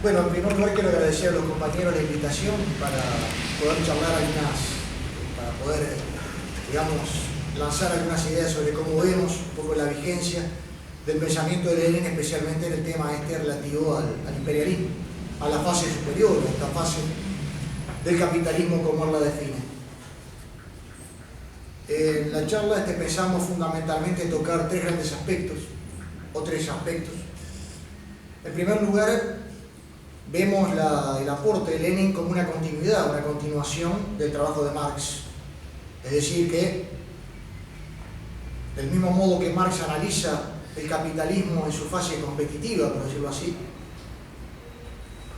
Bueno, en primer lugar quiero agradecer a los compañeros la invitación para poder charlar para poder, digamos, lanzar algunas ideas sobre cómo vemos un poco la vigencia del pensamiento de Lenin, especialmente en el tema relativo al imperialismo, a la fase superior, a esta fase del capitalismo como él la define. En la charla pensamos fundamentalmente tocar tres grandes aspectos, o tres aspectos. En primer lugar, vemos el aporte de Lenin como una continuidad, una continuación del trabajo de Marx. Es decir, que del mismo modo que Marx analiza el capitalismo en su fase competitiva, por decirlo así,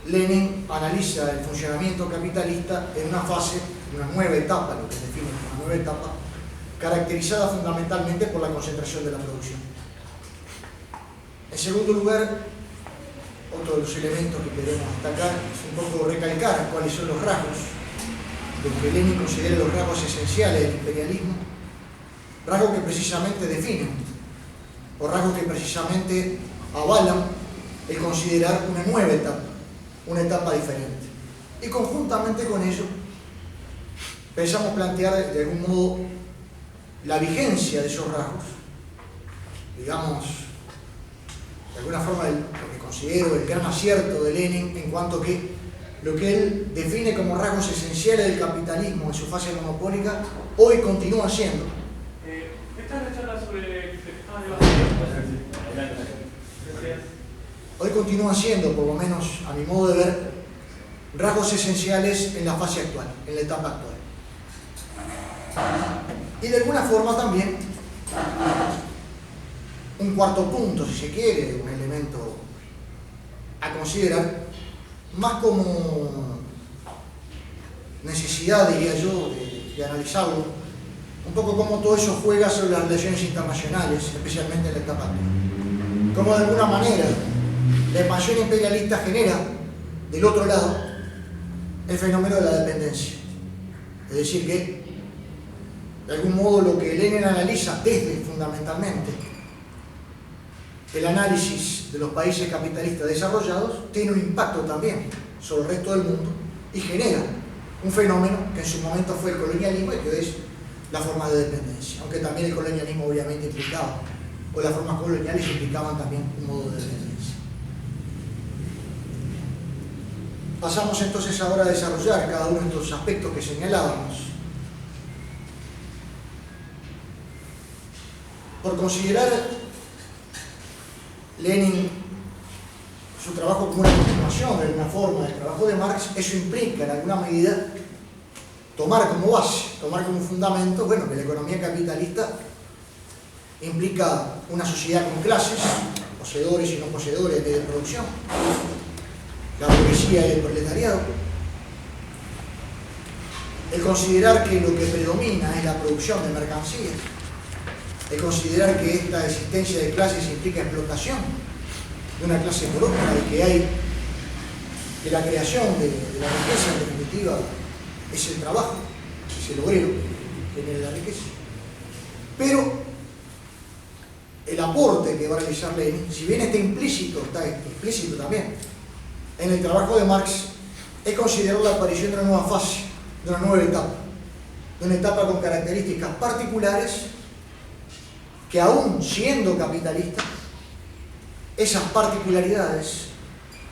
Lenin analiza el funcionamiento capitalista en una fase, una nueva etapa, lo que se define como una nueva etapa, caracterizada fundamentalmente por la concentración de la producción. En segundo lugar, otro de los elementos que queremos destacar es un poco recalcar cuáles son los rasgos, lo que Lenin considera los rasgos esenciales del imperialismo, rasgos que precisamente definen, o rasgos que precisamente avalan el considerar una nueva etapa, una etapa diferente. Y conjuntamente con ello, pensamos plantear de algún modo la vigencia de esos rasgos, digamos, de alguna forma lo que considero el gran acierto de Lenin en cuanto que lo que él define como rasgos esenciales del capitalismo en su fase monopólica, hoy continúa siendo. Esta es la charla sobre... Hoy continúa siendo, por lo menos a mi modo de ver, rasgos esenciales en la fase actual, en la etapa actual. Y de alguna forma también un cuarto punto, si se quiere, un elemento a considerar, más como necesidad, diría yo, de analizarlo, un poco cómo todo eso juega sobre las relaciones internacionales, especialmente en la etapa actual. Cómo de alguna manera la expansión imperialista genera, del otro lado, el fenómeno de la dependencia. Es decir, que de algún modo lo que Lenin analiza desde fundamentalmente el análisis de los países capitalistas desarrollados tiene un impacto también sobre el resto del mundo y genera un fenómeno que en su momento fue el colonialismo y que es la forma de dependencia, aunque también el colonialismo obviamente implicaba, o las formas coloniales implicaban también un modo de dependencia. Pasamos entonces ahora a desarrollar cada uno de estos aspectos que señalábamos. Por considerar Lenin su trabajo como una continuación de alguna forma del trabajo de Marx, eso implica en alguna medida tomar como base, tomar como fundamento, bueno, que la economía capitalista implica una sociedad con clases, poseedores y no poseedores de medios de producción, la burguesía y el proletariado. El considerar que lo que predomina es la producción de mercancías, el considerar que esta existencia de clases implica explotación de una clase por otra y que la creación de la riqueza en definitiva es el trabajo, es el obrero que genera la riqueza. Pero el aporte que va a realizar Lenin, si bien está implícito también en el trabajo de Marx, es considerar la aparición de una nueva fase, de una nueva etapa, de una etapa con características particulares que aún siendo capitalista, esas particularidades,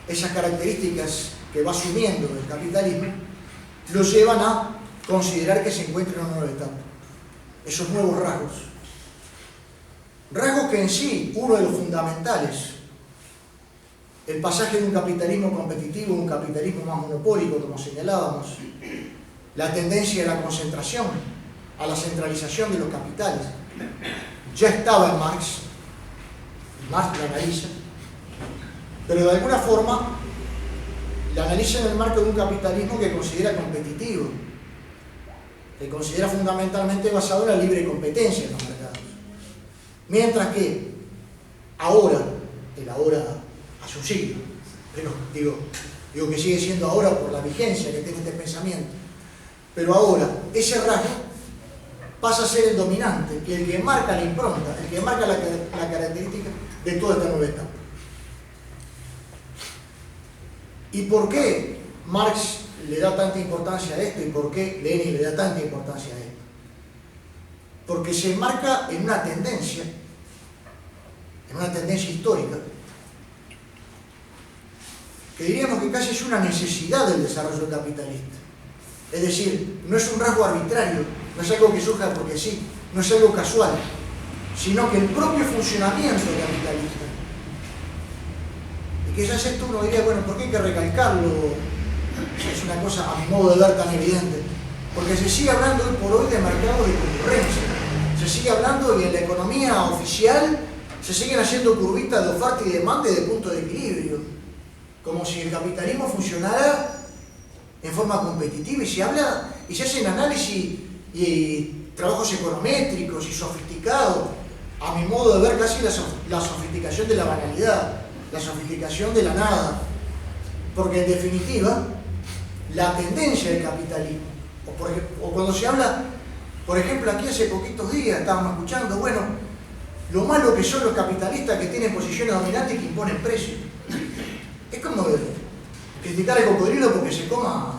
esas características que va asumiendo el capitalismo, lo llevan a considerar que se encuentra en una nueva etapa. Esos nuevos rasgos. Rasgos que en sí, uno de los fundamentales, el pasaje de un capitalismo competitivo a un capitalismo más monopólico, como señalábamos, la tendencia a la concentración, a la centralización de los capitales, ya estaba en Marx, Marx la analiza, pero de alguna forma la analiza en el marco de un capitalismo que considera competitivo, que considera fundamentalmente basado en la libre competencia en los mercados. Mientras que ahora hace un siglo, pero digo que sigue siendo ahora por la vigencia que tiene este pensamiento, pero ahora ese rasgo pasa a ser el dominante, y el que marca la impronta, el que marca la característica de toda esta nueva etapa. ¿Y por qué Marx le da tanta importancia a esto y por qué Lenin le da tanta importancia a esto? Porque se enmarca en una tendencia histórica, que diríamos que casi es una necesidad del desarrollo capitalista. Es decir, no es un rasgo arbitrario, no es algo que surja porque sí, no es algo casual, sino que el propio funcionamiento capitalista. Y quizás esto uno diría, bueno, ¿por qué hay que recalcarlo? Es una cosa, a mi modo de ver, tan evidente. Porque se sigue hablando hoy por hoy de mercados de concurrencia. Se sigue hablando y en la economía oficial se siguen haciendo curvitas de oferta y demanda y de punto de equilibrio. Como si el capitalismo funcionara en forma competitiva, y se habla y se hacen análisis y trabajos econométricos y sofisticados, a mi modo de ver casi la sofisticación de la banalidad, la sofisticación de la nada, porque en definitiva la tendencia del capitalismo, o cuando se habla, por ejemplo, aquí hace poquitos días estábamos escuchando, bueno, lo malo que son los capitalistas que tienen posiciones dominantes y que imponen precios. Es como criticar al cocodrilo porque se coma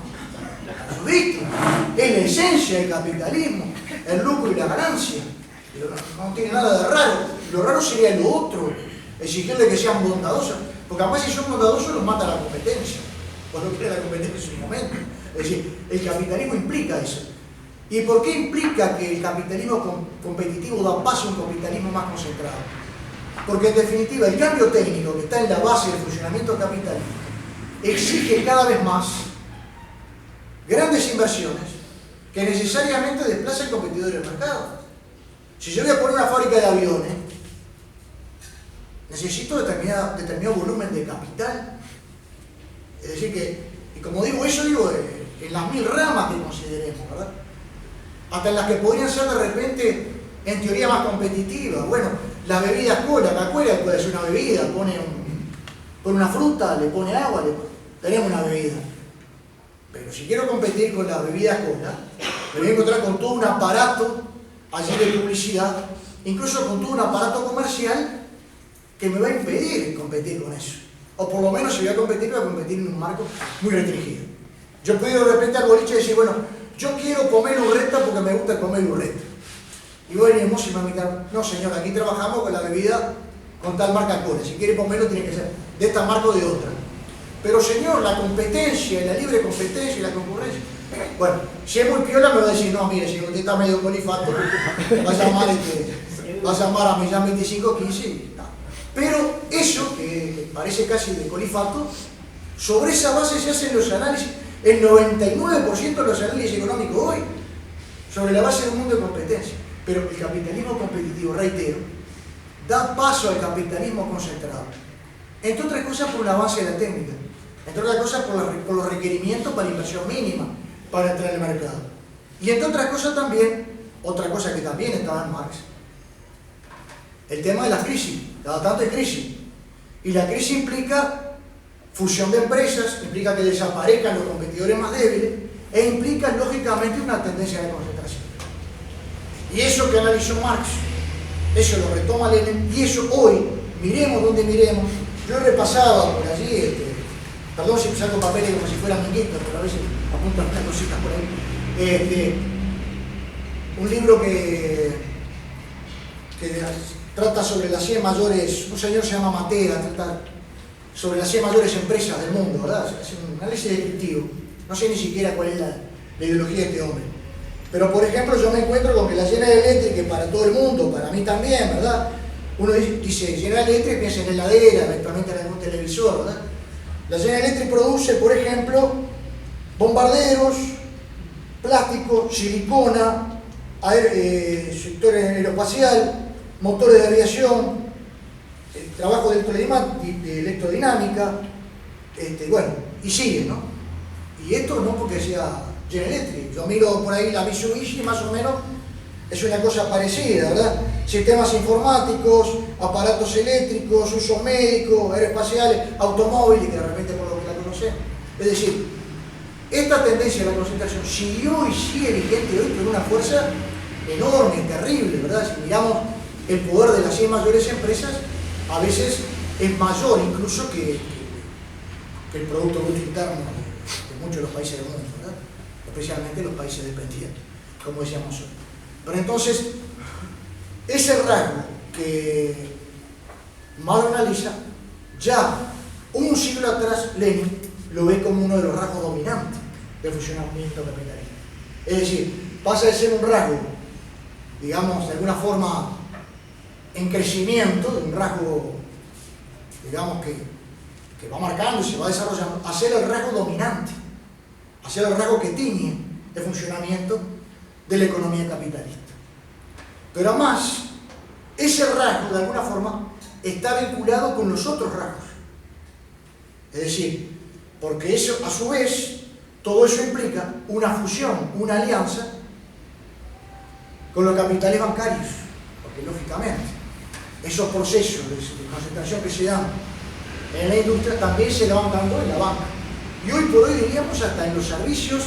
a sus víctimas. Es la esencia del capitalismo, el lucro y la ganancia. No tiene nada de raro. Lo raro sería lo otro, exigirle que sean bondadosos, porque además si son bondadosos los mata la competencia, o no quiere la competencia en su momento. Es decir, el capitalismo implica eso. ¿Y por qué implica que el capitalismo competitivo da paso a un capitalismo más concentrado? Porque en definitiva el cambio técnico que está en la base del funcionamiento capitalista exige cada vez más grandes inversiones que necesariamente desplazan competidores del mercado. Si yo voy a poner una fábrica de aviones, necesito determinado volumen de capital. Es decir que, y como digo eso, digo en las 1000 ramas que consideremos, ¿verdad? Hasta en las que podrían ser de repente, en teoría, más competitivas. Bueno, las bebidas cola, puede ser una bebida, pone una fruta, le pone agua, tenemos una bebida. Pero si quiero competir con las bebidas cola, me voy a encontrar con todo un aparato allí de publicidad, incluso con todo un aparato comercial que me va a impedir competir con eso. O por lo menos si voy a competir en un marco muy restringido. Yo puedo ir de repente al boliche y decir, bueno, yo quiero comer urreta porque me gusta comer urreta. Y vos venimos y me invitan, no señor, aquí trabajamos con la bebida con tal marca cola. Si quiere comerlo tiene que ser de esta marca o de otra. Pero señor, la competencia, la libre competencia y la concurrencia. Bueno, si es muy piola me va a decir, no, mire, si usted está medio colifato, va a llamar a Millán 2515 y tal. Pero eso, que parece casi de colifato, sobre esa base se hacen los análisis, el 99% de los análisis económicos hoy, sobre la base de un mundo de competencia. Pero el capitalismo competitivo, reitero, da paso al capitalismo concentrado. Entre otras cosas por el avance de la técnica, entre otras cosas por los requerimientos para inversión mínima para entrar en el mercado. Y entre otras cosas también, otra cosa que también estaba en Marx, el tema de las crisis, cada tanto hay crisis. Y la crisis implica fusión de empresas, implica que desaparezcan los competidores más débiles e implica lógicamente una tendencia de concentración. Y eso que analizó Marx, eso lo retoma Lenin, y eso hoy, miremos donde miremos, yo he repasado por allí, perdón si saco papeles como si fueran minguitos, pero a veces apuntan unas cositas por ahí, un libro que trata sobre las 100 mayores, un señor se llama Matera, trata sobre las 100 mayores empresas del mundo, ¿verdad? Es un análisis descriptivo, no sé ni siquiera cuál es la ideología de este hombre. Pero, por ejemplo, yo me encuentro con que la General Electric, para todo el mundo, para mí también, ¿verdad? Uno dice General Electric, piensa en heladera, eventualmente en algún televisor, ¿verdad? La General Electric produce, por ejemplo, bombarderos, plástico, silicona, sector aeroespacial, motores de aviación, trabajo de electrodinámica, bueno, y sigue, ¿no? Y esto no porque sea General Electric. Yo miro por ahí la Mitsubishi, más o menos es una cosa parecida, ¿verdad? Sistemas informáticos, aparatos eléctricos, usos médicos, aeroespaciales, automóviles, que de repente por lo que la conocemos. Es decir, esta tendencia a la concentración siguió y sigue vigente hoy con una fuerza enorme, terrible, ¿verdad? Si miramos el poder de las 100 mayores empresas, a veces es mayor incluso que que el Producto Bruto Interno de muchos de los países del mundo, ¿verdad? Especialmente los países dependientes, como decíamos hoy. Pero entonces, ese rasgo que Marx analiza, ya un siglo atrás Lenin lo ve como uno de los rasgos dominantes del funcionamiento capitalista. Es decir, pasa de ser un rasgo, digamos, de alguna forma en crecimiento, de un rasgo, digamos, que va marcando y se va desarrollando, a ser el rasgo dominante, a ser el rasgo que tiñe el funcionamiento de la economía capitalista. Pero además, ese rasgo, de alguna forma, está vinculado con los otros rasgos. Es decir, porque eso, a su vez, todo eso implica una fusión, una alianza con los capitales bancarios, porque lógicamente esos procesos de concentración que se dan en la industria también se le van dando en la banca. Y hoy por hoy diríamos hasta en los servicios,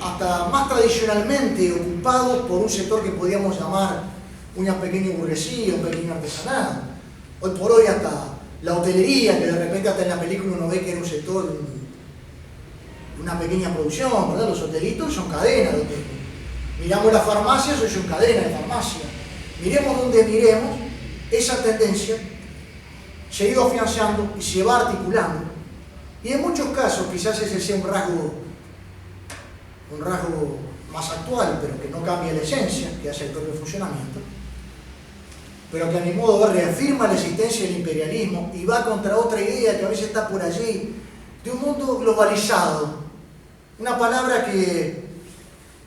hasta más tradicionalmente ocupados por un sector que podríamos llamar una pequeña burguesía, un pequeño artesanado. Hoy por hoy hasta la hotelería, que de repente hasta en la película uno ve que era un sector, una pequeña producción, ¿verdad? Los hotelitos son cadenas de hoteles. Miramos las farmacias, hoy son cadenas de farmacia. Miremos donde miremos, esa tendencia se ha ido afianzando y se va articulando. Y en muchos casos, quizás ese sea un rasgo más actual, pero que no cambia la esencia, que hace el propio funcionamiento, pero que a mi modo de ver reafirma la existencia del imperialismo y va contra otra idea que a veces está por allí, de un mundo globalizado. Una palabra que,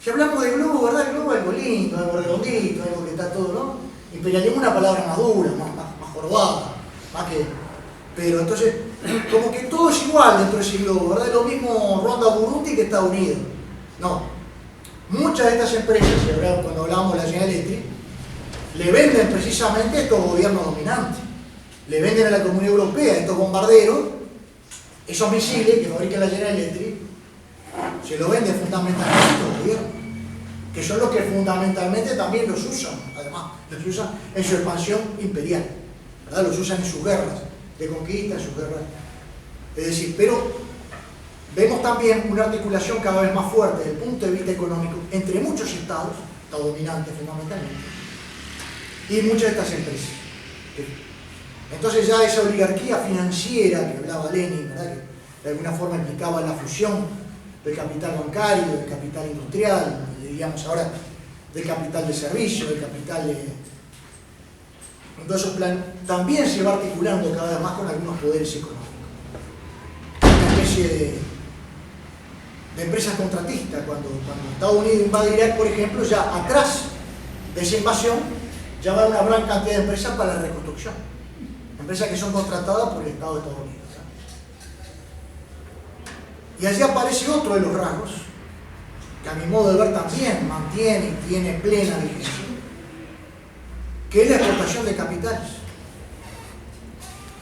si hablamos de globo, ¿verdad? El globo es algo lindo, algo redondito, algo que está todo, ¿no? Imperialismo es una palabra más dura, más jorobada, más que... Pero entonces, como que todo es igual dentro de ese globo, ¿verdad? Es lo mismo Ruanda, Burundi que Estados Unidos. No. Muchas de estas empresas, cuando hablábamos de la General Electric, le venden precisamente a estos gobiernos dominantes. Le venden a la Comunidad Europea estos bombarderos, esos misiles que fabrica la General Electric, se los venden fundamentalmente a estos gobiernos, que son los que fundamentalmente también los usan, además, los usan en su expansión imperial, ¿verdad? Los usan en sus guerras de conquista, en sus guerras. Es decir, pero vemos también una articulación cada vez más fuerte desde el punto de vista económico entre muchos estados dominantes fundamentalmente, y muchas de estas empresas. Entonces ya esa oligarquía financiera que hablaba Lenin, ¿verdad? Que de alguna forma implicaba la fusión del capital bancario, del capital industrial, diríamos ahora del capital de servicio, del capital de... Entonces también se va articulando cada vez más con algunos poderes económicos. Una especie de empresas contratistas, cuando Estados Unidos invade Irak, por ejemplo, ya atrás de esa invasión ya va una gran cantidad de empresas para la reconstrucción. Empresas que son contratadas por el Estado de Estados Unidos. Y allí aparece otro de los rasgos, que a mi modo de ver también mantiene y tiene plena vigencia, que es la exportación de capitales.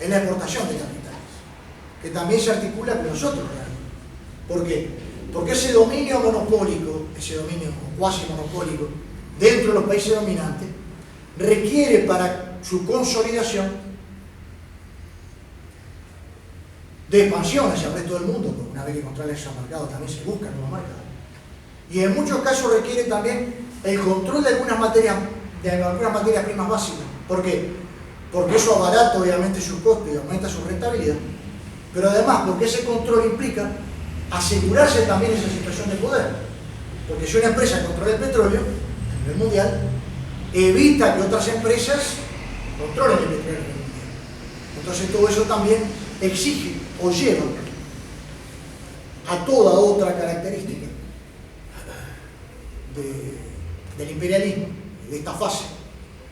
Es la exportación de capitales, que también se articula con los otros rasgos. ¿Por qué? Porque ese dominio monopólico, ese dominio cuasi monopólico, dentro de los países dominantes, requiere para su consolidación de expansión hacia el resto del mundo, porque una vez que controla esos mercados también se buscan nuevos mercados. Y en muchos casos requiere también el control de algunas materias primas básicas. ¿Por qué? Porque eso abarata obviamente sus costos y aumenta su rentabilidad, pero además porque ese control implica asegurarse también esa situación de poder. Porque si una empresa controla el petróleo a nivel mundial, evita que otras empresas controlen el petróleo a nivel mundial. Entonces todo eso también exige o lleva a toda otra característica del imperialismo, de esta fase,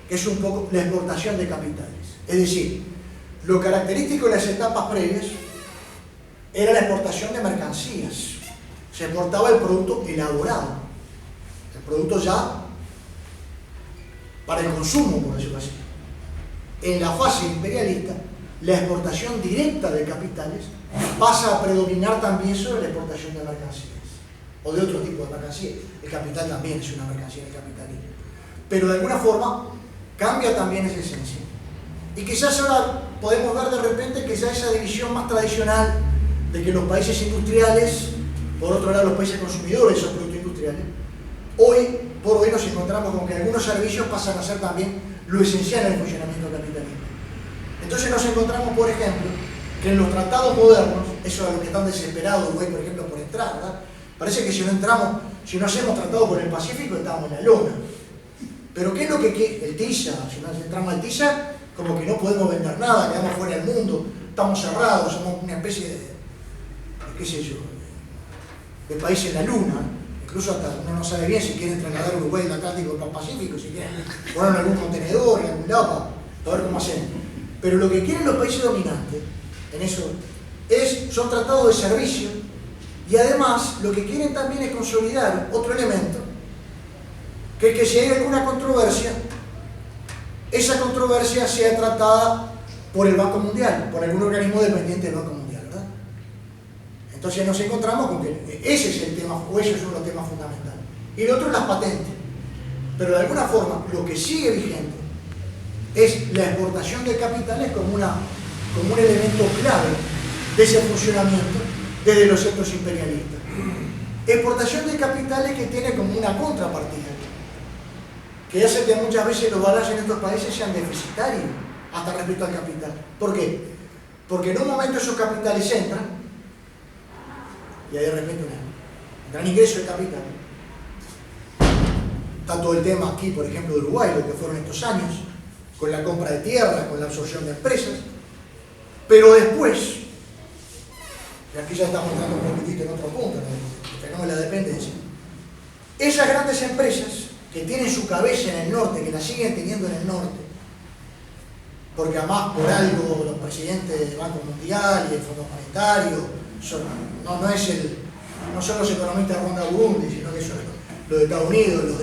que es un poco la exportación de capitales. Es decir, lo característico de las etapas previas era la exportación de mercancías. Se exportaba el producto elaborado, el producto ya para el consumo, por decirlo así. En la fase imperialista, la exportación directa de capitales pasa a predominar también sobre la exportación de mercancías, o de otro tipo de mercancías. El capital también es una mercancía del capitalismo. Pero de alguna forma cambia también esa esencia. Y quizás ahora podemos ver de repente que ya esa división más tradicional de que los países industriales, por otro lado los países consumidores de esos productos industriales, hoy por hoy nos encontramos con que algunos servicios pasan a ser también lo esencial en el funcionamiento capitalista. Entonces nos encontramos, por ejemplo, que en los tratados modernos, eso es lo que están desesperados hoy, por ejemplo, por entrar, ¿verdad? Parece que si no hacemos tratado con el Pacífico, estamos en la lona. Pero ¿qué es lo que quiere? El TISA, si no entramos al TISA, como que no podemos vender nada, quedamos fuera del mundo, estamos cerrados, somos una especie de qué sé yo, de país en la luna. Incluso hasta uno no sabe bien si quieren trasladar Uruguay del Atlántico al Pacífico, si quieren poner en algún contenedor, en algún lado, para ver cómo hacemos. Pero lo que quieren los países dominantes, en eso, son tratados de servicio, y además lo que quieren también es consolidar otro elemento, que es que si hay alguna controversia, esa controversia sea tratada por el Banco Mundial, por algún organismo dependiente del Banco Mundial, ¿verdad? Entonces nos encontramos con que ese es el tema, o esos son los temas fundamentales. Y el otro es las patentes. Pero de alguna forma, lo que sigue vigente es la exportación de capitales como un elemento clave de ese funcionamiento desde los centros imperialistas. Exportación de capitales que tiene como una contrapartida, que hace que muchas veces los balances en estos países sean deficitarios hasta respecto al capital. ¿Por qué? Porque en un momento esos capitales entran y hay de repente un gran ingreso de capital. Está todo el tema aquí, por ejemplo, de Uruguay, lo que fueron estos años, con la compra de tierras, con la absorción de empresas, pero después, y aquí ya estamos entrando un poquitito en otro punto, el fenómeno de la dependencia, esas grandes empresas que tienen su cabeza en el norte, que la siguen teniendo en el norte, porque además por algo los presidentes del Banco Mundial y el Fondo Monetario no son los economistas de Ronda Burundi, sino que son los de Estados Unidos, los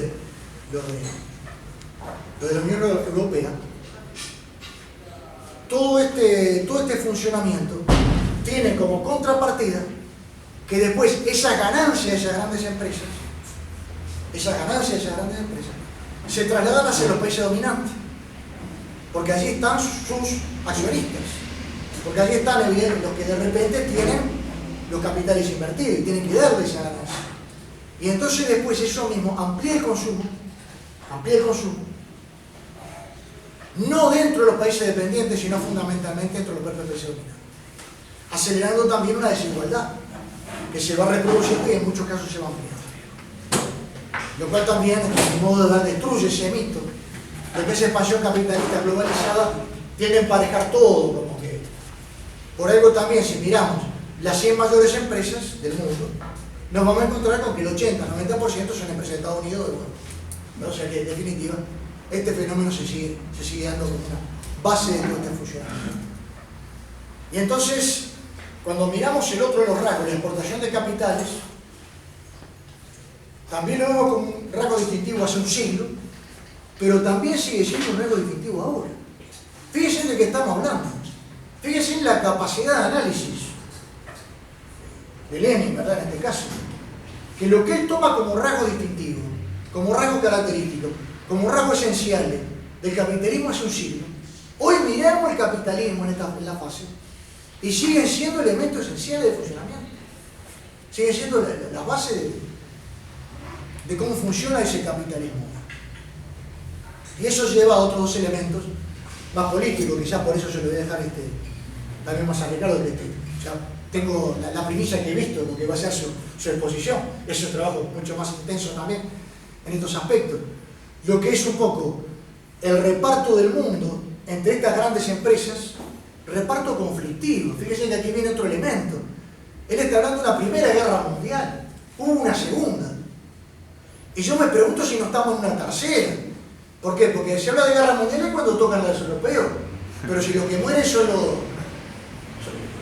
de la Unión Europea. Todo este funcionamiento tiene como contrapartida que después esa ganancia de esas grandes empresas se trasladan hacia los países dominantes, porque allí están sus accionistas, porque allí están evidentemente los que de repente tienen los capitales invertidos y tienen que darle esa ganancia. Y entonces después eso mismo amplía el consumo, no dentro de los países dependientes, sino fundamentalmente dentro de los propios países dominantes, acelerando también una desigualdad que se va reproduciendo y en muchos casos se va ampliando. Lo cual también, en mi modo de ver, destruye ese mito de que esa expansión capitalista globalizada tiende a emparejar todo, como que por algo también, si miramos las 100 mayores empresas del mundo, nos vamos a encontrar con que el 80-90% son empresas de Estados Unidos, ¿no? O sea que en definitiva este fenómeno se sigue dando como una base de todo este funcionamiento. Y entonces, cuando miramos el otro de los rasgos, la exportación de capitales, también lo vemos como un rasgo distintivo hace un siglo, pero también sigue siendo un rasgo distintivo ahora. Fíjense de qué estamos hablando. Fíjense en la capacidad de análisis de Lenin, ¿verdad? En este caso, que lo que él toma como rasgo distintivo, como rasgo característico, como rasgo esencial del capitalismo hace un siglo, hoy miramos el capitalismo en la fase y siguen siendo elementos esenciales de funcionamiento, siguen siendo la base de cómo funciona ese capitalismo. Y eso lleva a otros dos elementos más políticos, quizás por eso se lo voy a dejar también más a Ricardo, que ya tengo la primicia que he visto, lo que va a ser su exposición, es un trabajo mucho más intenso también en estos aspectos. Lo que es un poco el reparto del mundo entre estas grandes empresas, reparto conflictivo. Fíjense que aquí viene otro elemento. Él está hablando de una primera guerra mundial, hubo una segunda. Y yo me pregunto si no estamos en una tercera. ¿Por qué? Porque se habla de guerra mundial cuando tocan a los europeos, pero si lo que muere es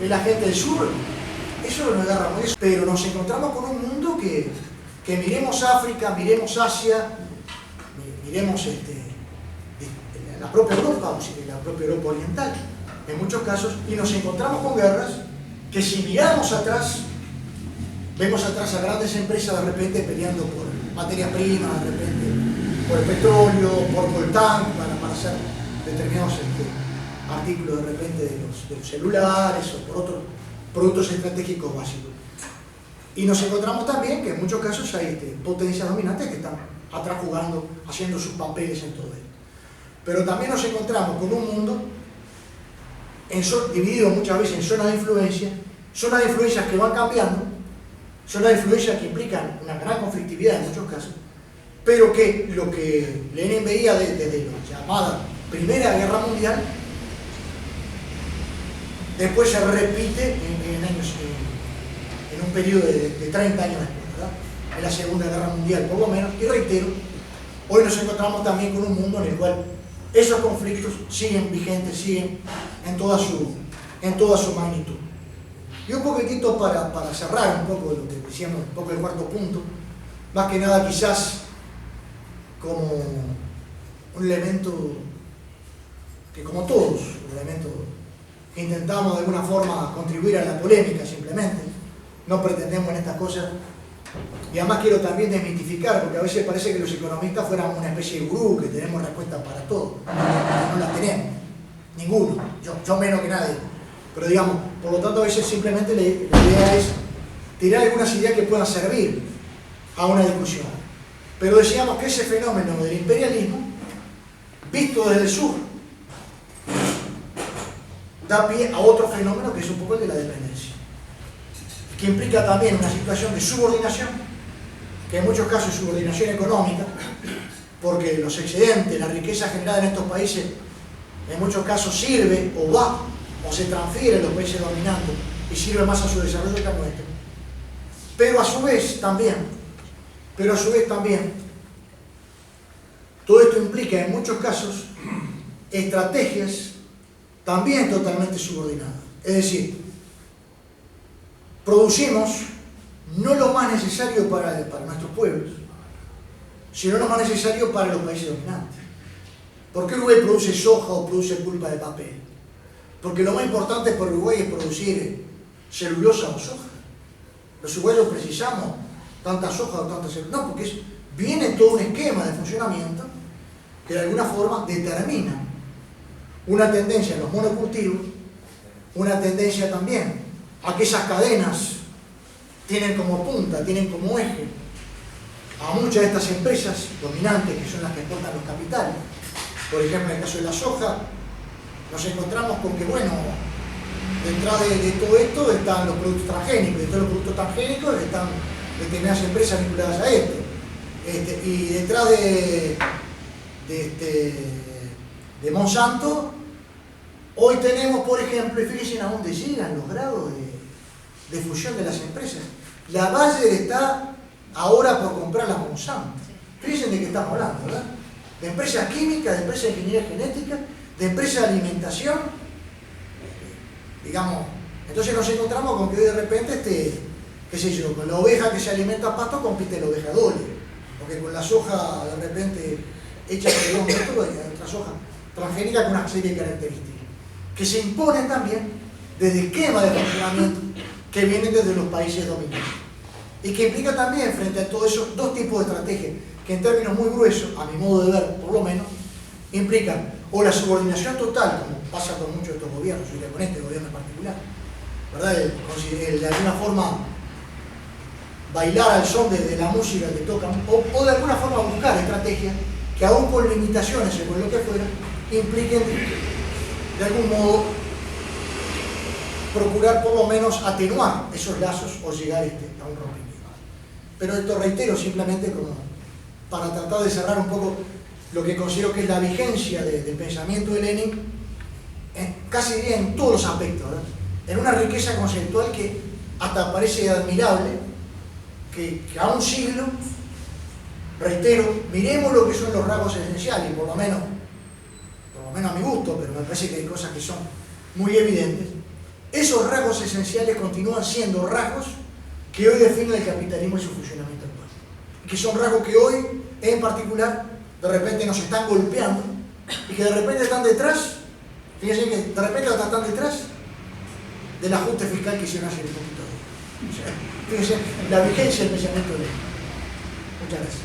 la gente del sur, eso no es guerra mundial. Pero nos encontramos con un mundo que miremos África, miremos Asia, miremos la propia Europa, la propia Europa oriental, en muchos casos, y nos encontramos con guerras que si miramos atrás, vemos atrás a grandes empresas de repente peleando por materias primas, de repente por el petróleo, por coltán, para hacer determinados artículos de repente de los celulares o por otros productos estratégicos básicos. Y nos encontramos también que en muchos casos hay potencias dominantes que están atrás jugando, haciendo sus papeles en todo esto. Pero también nos encontramos con un mundo dividido muchas veces en zonas de influencias que van cambiando, zonas de influencias que implican una gran conflictividad en muchos casos, pero que lo que Lenin veía desde la llamada Primera Guerra Mundial, después se repite en un periodo de 30 años después, ¿verdad? En la Segunda Guerra Mundial por lo menos, y reitero, hoy nos encontramos también con un mundo en el cual esos conflictos siguen vigentes, siguen en toda su magnitud. Y un poquitito para cerrar un poco lo que decíamos, un poco el cuarto punto, más que nada quizás como un elemento que, como todos, un elemento que intentamos de alguna forma contribuir a la polémica simplemente, no pretendemos en estas cosas. Y además quiero también desmitificar, porque a veces parece que los economistas fuéramos una especie de gurú, que tenemos respuestas para todo. No las tenemos, ninguno, yo menos que nadie. Pero digamos, por lo tanto a veces simplemente la idea es tirar algunas ideas que puedan servir a una discusión. Pero decíamos que ese fenómeno del imperialismo, visto desde el sur, da pie a otro fenómeno que es un poco el de la dependencia, que implica también una situación de subordinación, que en muchos casos es subordinación económica, porque los excedentes, la riqueza generada en estos países, en muchos casos sirve o va o se transfiere a los países dominantes y sirve más a su desarrollo que a nuestro. Pero a su vez también, todo esto implica en muchos casos estrategias también totalmente subordinadas. Es decir, producimos no lo más necesario para nuestros pueblos, sino lo más necesario para los países dominantes. ¿Por qué Uruguay produce soja o produce pulpa de papel? Porque lo más importante para Uruguay es producir celulosa o soja. Los uruguayos precisamos tanta soja o tanta celulosa. No, porque viene todo un esquema de funcionamiento que de alguna forma determina una tendencia en los monocultivos, una tendencia también a que esas cadenas tienen como punta, tienen como eje a muchas de estas empresas dominantes que son las que exportan los capitales. Por ejemplo, en el caso de la soja, nos encontramos con que, bueno, detrás de todo esto están los productos transgénicos, y de todos los productos transgénicos están determinadas empresas vinculadas a esto. Y detrás de Monsanto, hoy tenemos, por ejemplo, y fíjense a dónde llegan los grados de fusión de las empresas. La Bayer está ahora por comprar la Monsanto. Fíjense de qué estamos hablando, ¿verdad? De empresas químicas, de empresas de ingeniería genética, de empresas de alimentación, digamos. Entonces nos encontramos con que de repente, qué sé yo, con la oveja que se alimenta a pasto compite la oveja doble, porque con la soja de repente hecha por un método hay otra soja transgénica con una serie de características que se imponen también desde esquemas de funcionamiento que vienen desde los países dominantes y que implica también, frente a todo eso, dos tipos de estrategias que en términos muy gruesos, a mi modo de ver por lo menos, implican o la subordinación total, como pasa con muchos de estos gobiernos, y con este gobierno en particular, ¿verdad? El de alguna forma bailar al son de la música que tocan, o de alguna forma buscar estrategias que aún con limitaciones o con lo que fuera, impliquen de algún modo procurar por lo menos atenuar esos lazos o llegar a un rompimiento. Pero esto reitero simplemente como para tratar de cerrar un poco lo que considero que es la vigencia del pensamiento de Lenin, casi diría en todos los aspectos, ¿verdad? En una riqueza conceptual que hasta parece admirable, que a un siglo, reitero, miremos lo que son los rasgos esenciales, por lo menos a mi gusto, pero me parece que hay cosas que son muy evidentes. Esos rasgos esenciales continúan siendo rasgos que hoy definen el capitalismo y su funcionamiento actual. Y que son rasgos que hoy, en particular, de repente nos están golpeando y que de repente están detrás, fíjense que de repente están detrás del ajuste fiscal que hicieron hace un poquito. O sea, fíjense la vigencia del pensamiento de Lenin. Muchas gracias.